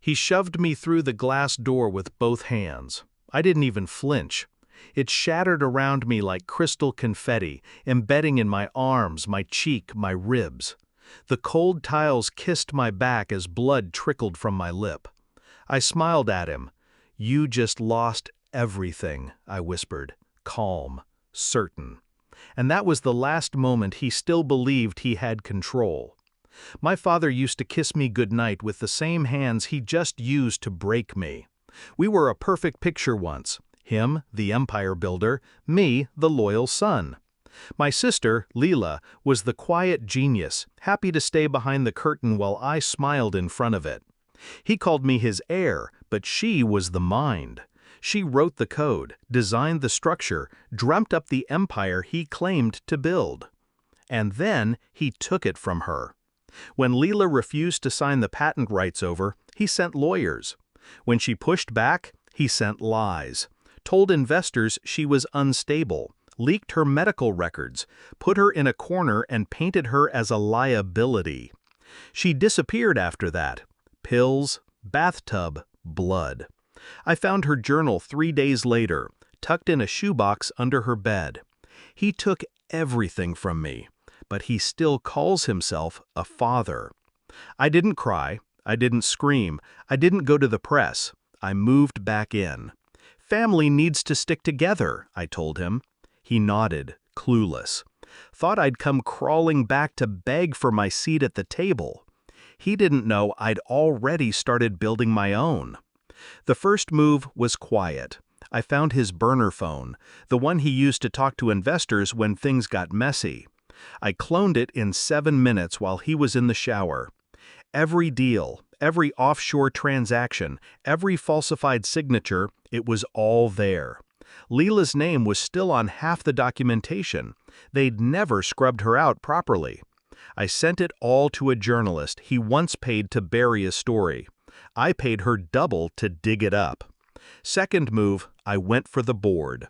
He shoved me through the glass door with both hands. I didn't even flinch. It shattered around me like crystal confetti, embedding in my arms, my cheek, my ribs. The cold tiles kissed my back as blood trickled from my lip. I smiled at him. "You just lost everything," I whispered, calm, certain. And that was the last moment he still believed he had control. My father used to kiss me goodnight with the same hands he just used to break me. We were a perfect picture once. Him, the empire builder, me, the loyal son. My sister, Leela, was the quiet genius, happy to stay behind the curtain while I smiled in front of it. He called me his heir, but she was the mind. She wrote the code, designed the structure, dreamt up the empire he claimed to build. And then he took it from her. When Leela refused to sign the patent rights over, he sent lawyers. When she pushed back, he sent lies. Told investors she was unstable, leaked her medical records, put her in a corner and painted her as a liability. She disappeared after that. Pills, bathtub, blood. I found her journal 3 days later, tucked in a shoebox under her bed. He took everything from me, but he still calls himself a father. I didn't cry, I didn't scream, I didn't go to the press. I moved back in. "Family needs to stick together," I told him. He nodded, clueless. Thought I'd come crawling back to beg for my seat at the table. He didn't know I'd already started building my own. The first move was quiet. I found his burner phone, the one he used to talk to investors when things got messy. I cloned it in 7 minutes while he was in the shower. Every deal, every offshore transaction, every falsified signature, it was all there. Leela's name was still on half the documentation. They'd never scrubbed her out properly. I sent it all to a journalist he once paid to bury a story. I paid her double to dig it up. Second move, I went for the board.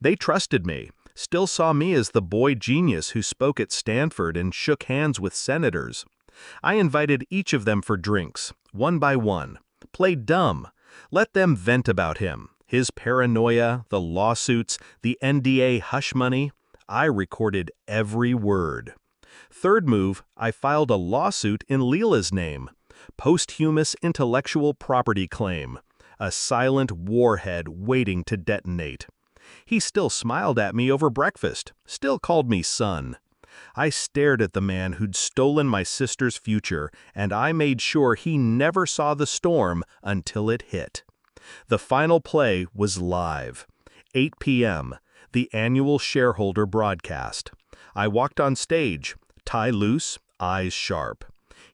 They trusted me, still saw me as the boy genius who spoke at Stanford and shook hands with senators. I invited each of them for drinks, one by one. Played dumb. Let them vent about him, his paranoia, the lawsuits, the NDA hush money. I recorded every word. Third move, I filed a lawsuit in Leela's name. Posthumous intellectual property claim. A silent warhead waiting to detonate. He still smiled at me over breakfast, still called me son. I stared at the man who'd stolen my sister's future, and I made sure he never saw the storm until it hit. The final play was live. 8 p.m., the annual shareholder broadcast. I walked on stage, tie loose, eyes sharp.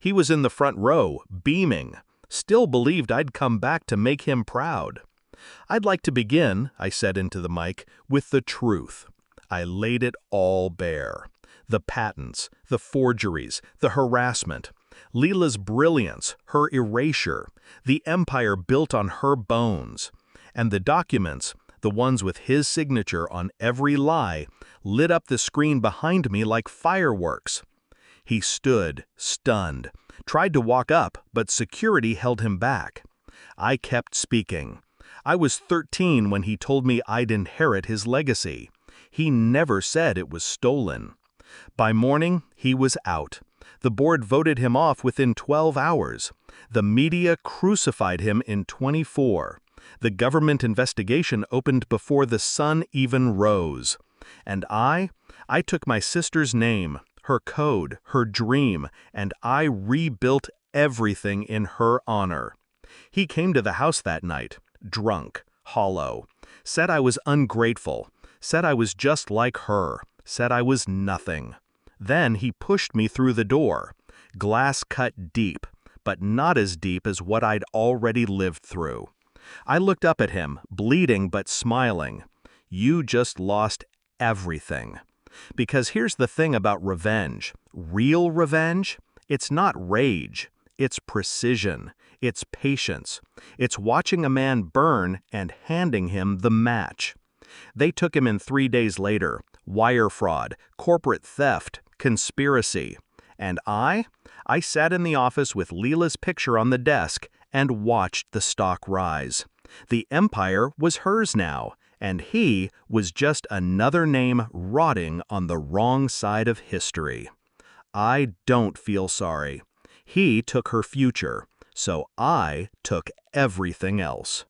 He was in the front row, beaming. Still believed I'd come back to make him proud. "I'd like to begin," I said into the mic, "with the truth." I laid it all bare. The patents, the forgeries, the harassment, Leela's brilliance, her erasure, the empire built on her bones. And the documents, the ones with his signature on every lie, lit up the screen behind me like fireworks. He stood, stunned, tried to walk up, but security held him back. I kept speaking. I was 13 when he told me I'd inherit his legacy. He never said it was stolen. By morning, he was out. The board voted him off within 12 hours. The media crucified him in 24. The government investigation opened before the sun even rose. And I took my sister's name, her code, her dream, and I rebuilt everything in her honor. He came to the house that night, drunk, hollow, said I was ungrateful, said I was just like her, said I was nothing. Then he pushed me through the door, glass cut deep, but not as deep as what I'd already lived through. I looked up at him, bleeding but smiling. "You just lost everything." Because here's the thing about revenge. Real revenge? It's not rage. It's precision. It's patience. It's watching a man burn and handing him the match. They took him in 3 days later. Wire fraud, corporate theft, conspiracy. And I sat in the office with Leela's picture on the desk, and watched the stock rise. The empire was hers now, and he was just another name rotting on the wrong side of history. I don't feel sorry. He took her future, so I took everything else.